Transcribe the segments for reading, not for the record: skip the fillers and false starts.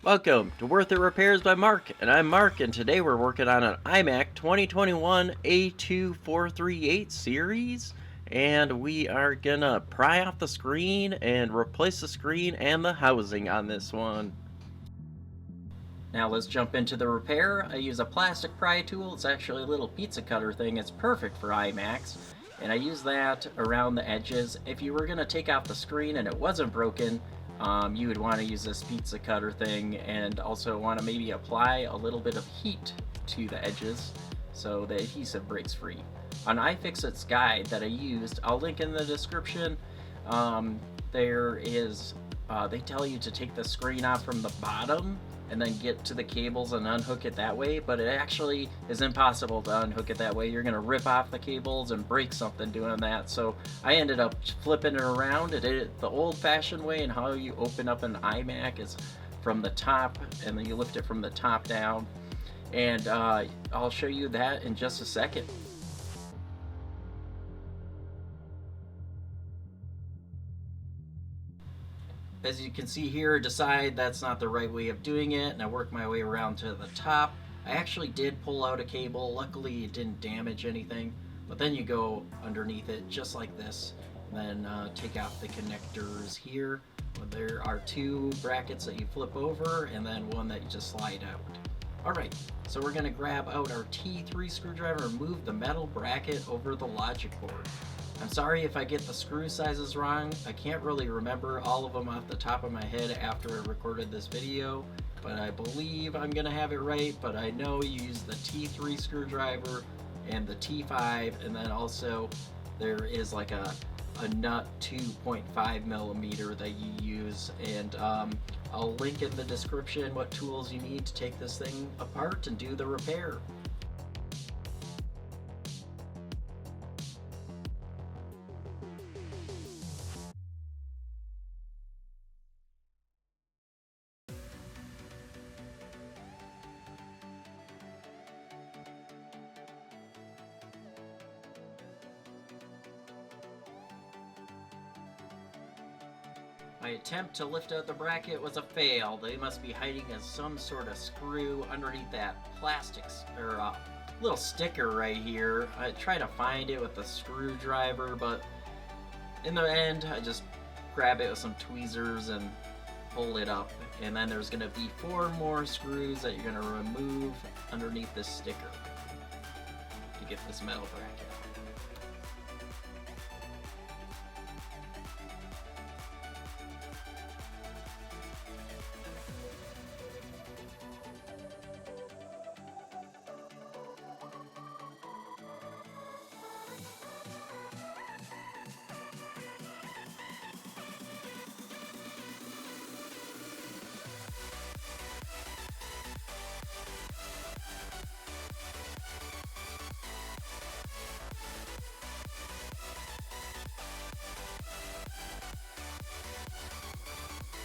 Welcome to Worth It Repairs by Mark, and I'm Mark, and today we're working on an iMac 2021 A2438 series, and we are gonna pry off the screen and replace the screen and the housing on this one. Now let's jump into the repair. I use a plastic pry tool. It's actually a little pizza cutter thing. It's perfect for iMacs, and I use that around the edges. If you were gonna take off the screen and it wasn't broken, you would want to use this pizza cutter thing, and also want to maybe apply a little bit of heat to the edges so the adhesive breaks free. On iFixit's guide that I used, I'll link in the description, they tell you to take the screen off from the bottom and then get to the cables and unhook it that way, but it actually is impossible to unhook it that way. You're gonna rip off the cables and break something doing that. So I ended up flipping it around. I did it the old-fashioned way, and how you open up an iMac is from the top, and then you lift it from the top down. And I'll show you that in just a second. As you can see here, decide that's not the right way of doing it, and I work my way around to the top. I actually did pull out a cable. Luckily, it didn't damage anything. But then you go underneath it just like this, and then take out the connectors here. There are two brackets that you flip over, and then one that you just slide out. Alright, so we're going to grab out our T3 screwdriver and move the metal bracket over the logic board. I'm sorry if I get the screw sizes wrong. I can't really remember all of them off the top of my head after I recorded this video, but I believe I'm gonna have it right. But I know you use the T3 screwdriver and the T5, and then also there is like a nut 2.5 millimeter that you use, and I'll link in the description what tools you need to take this thing apart and do the repair. My attempt to lift out the bracket was a fail. They must be hiding some sort of screw underneath that plastic or little sticker right here. I tried to find it with the screwdriver, but in the end I just grab it with some tweezers and pull it up. And then there's going to be 4 more screws that you're going to remove underneath this sticker to get this metal bracket.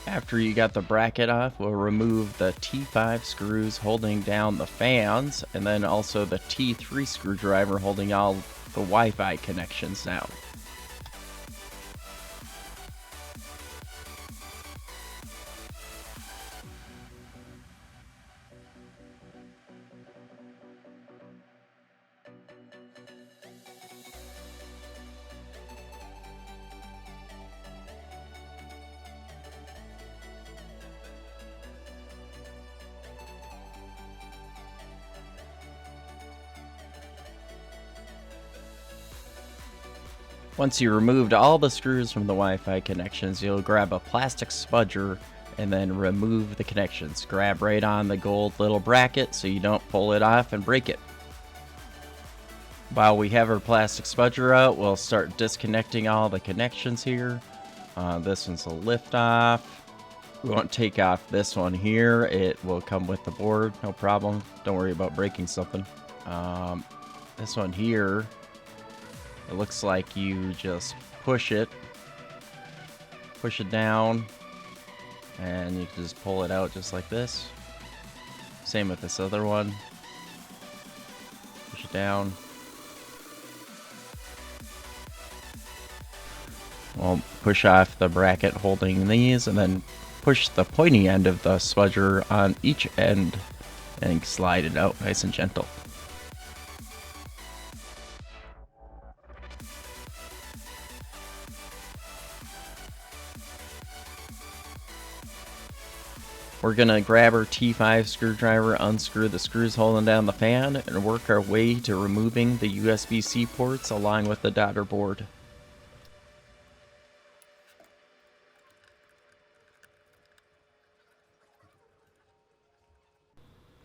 After you got the bracket off, we'll remove the T5 screws holding down the fans, and then also the T3 screwdriver holding all the Wi-Fi connections down. Once you removed all the screws from the Wi-Fi connections, you'll grab a plastic spudger and then remove the connections. Grab right on the gold little bracket so you don't pull it off and break it. While we have our plastic spudger out, we'll start disconnecting all the connections here. This one's a lift off. We won't take off this one here. It will come with the board, no problem. Don't worry about breaking something. This one here, it looks like you just push it down, and you can just pull it out just like this. Same with this other one. Push it down. We'll push off the bracket holding these, and then push the pointy end of the spudger on each end and slide it out nice and gentle. We're gonna grab our T5 screwdriver, unscrew the screws holding down the fan, and work our way to removing the USBC ports along with the daughter board.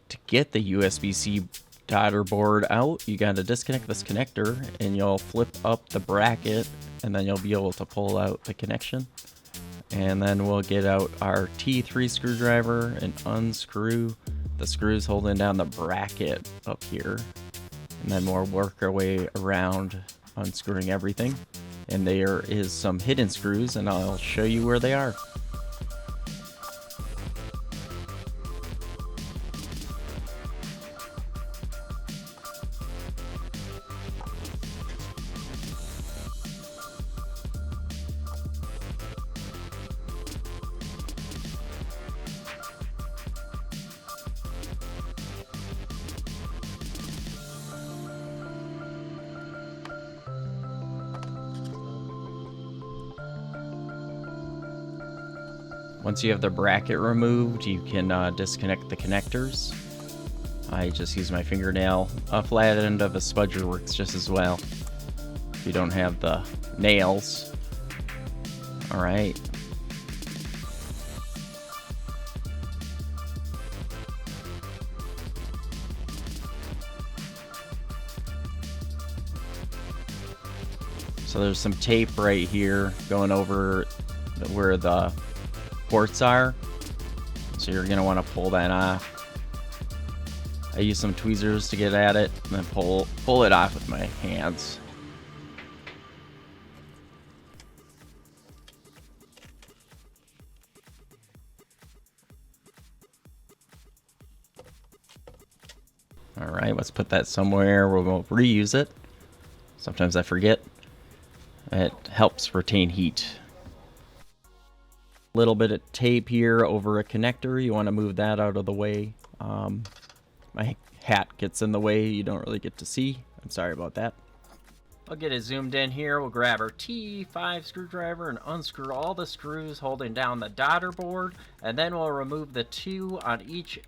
To get the USB-C daughter board out, you gotta disconnect this connector and you'll flip up the bracket and then you'll be able to pull out the connection. And then we'll get out our T3 screwdriver and unscrew the screws holding down the bracket up here. And then we'll work our way around unscrewing everything. And there is some hidden screws and I'll show you where they are. Once you have the bracket removed, you can disconnect the connectors. I just use my fingernail. A flat end of a spudger works just as well if you don't have the nails. Alright. So there's some tape right here going over where the ports are, so you're going to want to pull that off. I use some tweezers to get at it and then pull it off with my hands. Alright, let's put that somewhere where we'll reuse it. Sometimes I forget. It helps retain heat. Little bit of tape here over a connector. You want to move that out of the way. My hat gets in the way. You don't really get to see. I'm sorry about that. I'll get it zoomed in here. We'll grab our T5 screwdriver and unscrew all the screws holding down the daughter board, and then we'll remove the two on each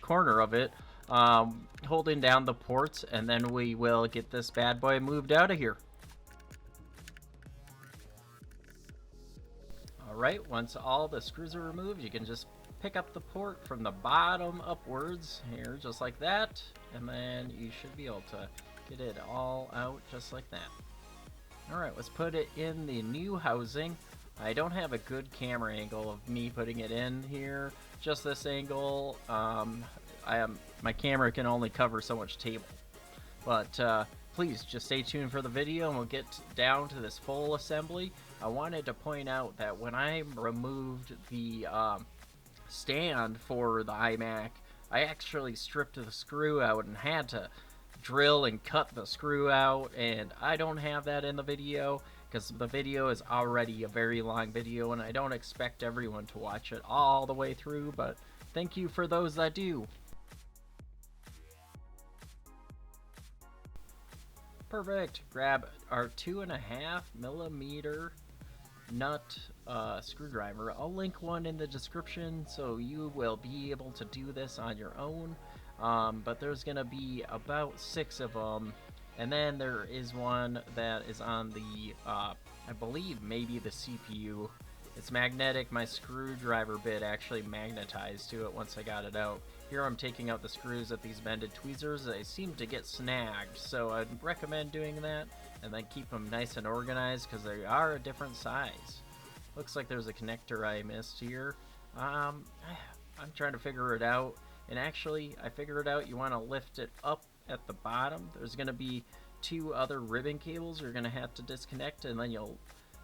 corner of it, holding down the ports, and then we will get this bad boy moved out of here. Alright, once all the screws are removed, you can just pick up the port from the bottom upwards here, just like that, and then you should be able to get it all out just like that. Alright, let's put it in the new housing. I don't have a good camera angle of me putting it in here, just this angle. My camera can only cover so much table, but please just stay tuned for the video and we'll get down to this full assembly. I wanted to point out that when I removed the stand for the iMac, I actually stripped the screw out and had to drill and cut the screw out, and I don't have that in the video because the video is already a very long video and I don't expect everyone to watch it all the way through, but thank you for those that do. Perfect. Grab our 2.5mm nut screwdriver. I'll link one in the description so you will be able to do this on your own, but there's gonna be about 6 of them, and then there is one that is on the I believe maybe the CPU. It's magnetic. My screwdriver bit actually magnetized to it once I got it out. Here I'm taking out the screws with these bended tweezers. They seem to get snagged, so I'd recommend doing that, and then keep them nice and organized because they are a different size. Looks like there's a connector I missed here. I'm trying to figure it out, and actually I figured out you want to lift it up at the bottom. There's going to be 2 other ribbon cables you're going to have to disconnect, and then you'll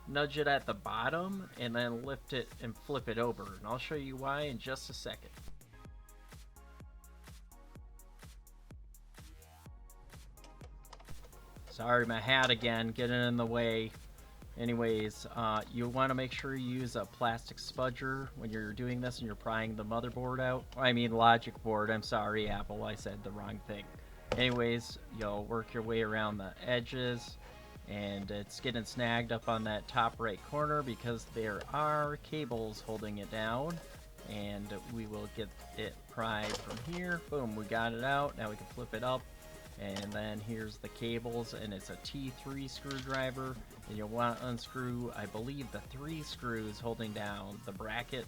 nudge it at the bottom and then lift it and flip it over, and I'll show you why in just a second. Sorry, my hat again getting in the way. Anyways, you want to make sure you use a plastic spudger when you're doing this and you're prying the motherboard out. I mean logic board, I'm sorry Apple, I said the wrong thing. Anyways, you'll work your way around the edges, and it's getting snagged up on that top right corner because there are cables holding it down, and we will get it pried from here. Boom, we got it out. Now we can flip it up, and then here's the cables, and it's a T3 screwdriver, and you'll want to unscrew, I believe, the 3 screws holding down the bracket,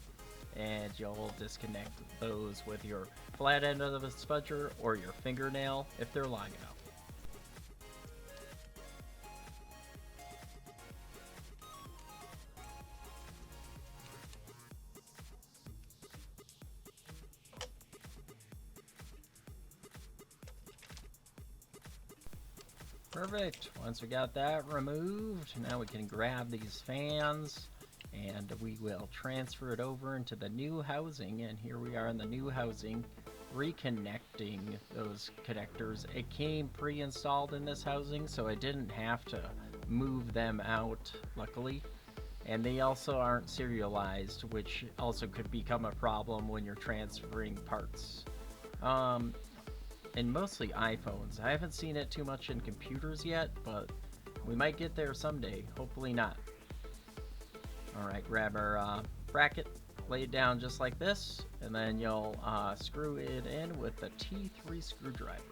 and you'll disconnect those with your flat end of the spudger or your fingernail if they're long enough. Perfect. Once we got that removed, now we can grab these fans and we will transfer it over into the new housing. And here we are in the new housing, reconnecting those connectors. It came pre-installed in this housing, so I didn't have to move them out, luckily. And they also aren't serialized, which also could become a problem when you're transferring parts. And mostly iPhones. I haven't seen it too much in computers yet, but we might get there someday. Hopefully not. Alright, grab our bracket, lay it down just like this, and then you'll screw it in with the T3 screwdriver.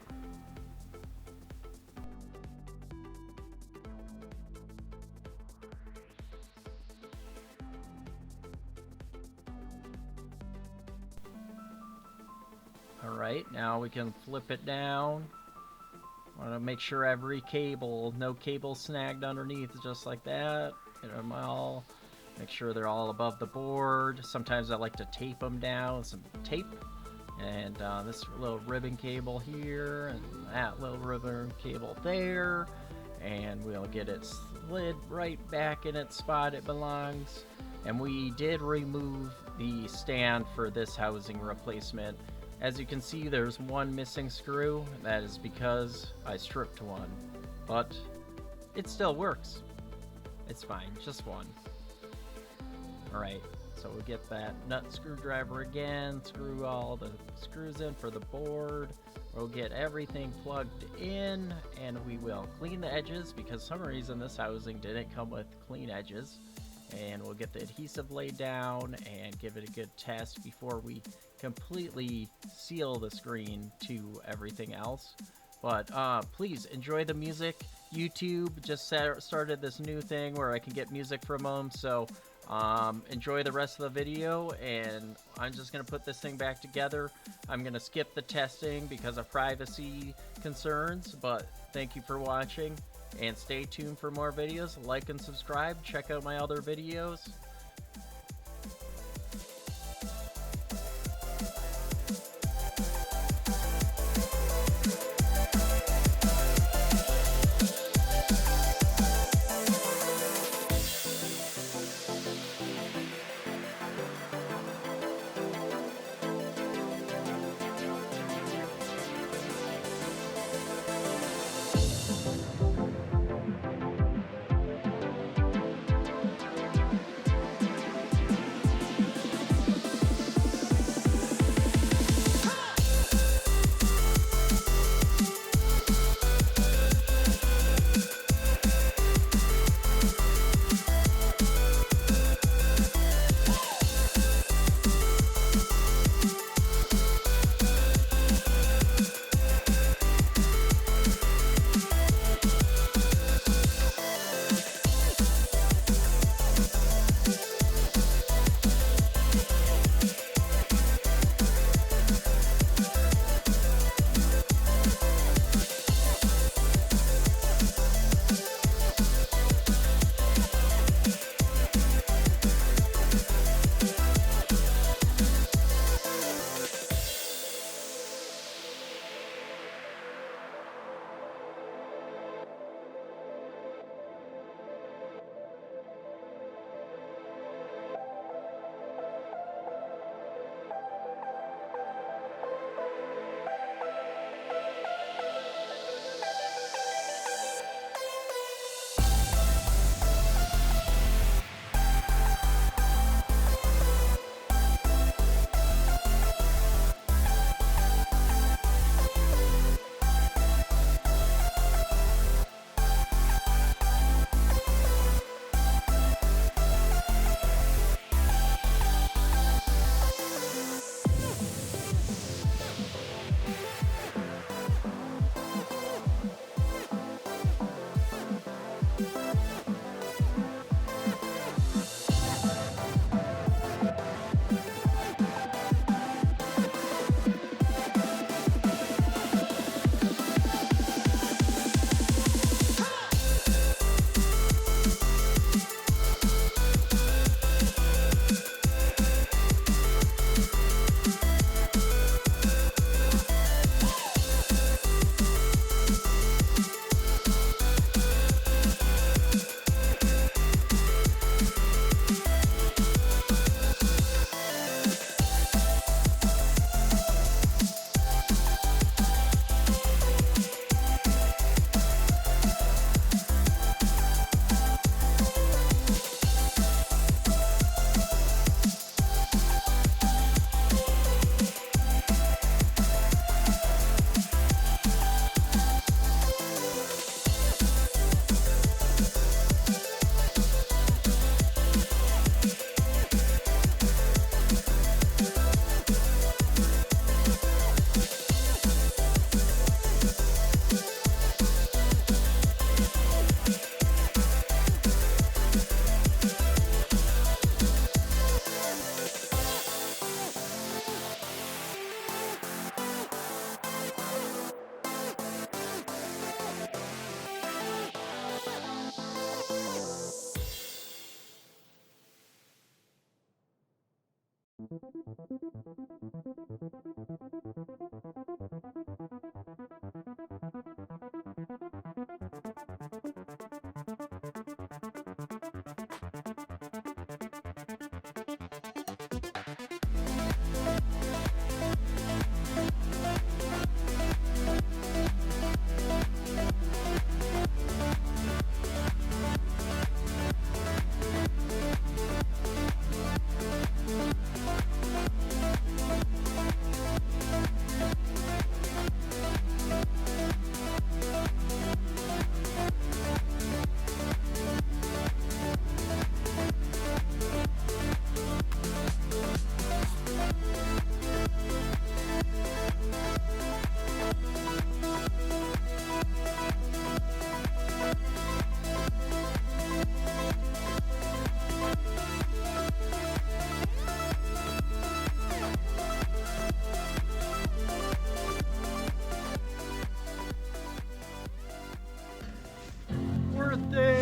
Alright, now we can flip it down. Want to make sure every cable, no cable snagged underneath, just like that. Get them all. Make sure they're all above the board. Sometimes I like to tape them down with some tape. And this little ribbon cable here, and that little ribbon cable there. And we'll get it slid right back in its spot it belongs. And we did remove the stand for this housing replacement. As you can see, there's one missing screw. That is because I stripped one. But it still works. It's fine, just one. Alright, so we'll get that nut screwdriver again, screw all the screws in for the board. We'll get everything plugged in, and we will clean the edges because for some reason this housing didn't come with clean edges. And we'll get the adhesive laid down and give it a good test before we completely seal the screen to everything else. But please enjoy the music. YouTube just started this new thing where I can get music from them, so enjoy the rest of the video, and I'm just going to put this thing back together. I'm going to skip the testing because of privacy concerns, but thank you for watching, and stay tuned for more videos. Like and subscribe. Check out my other videos. birthday!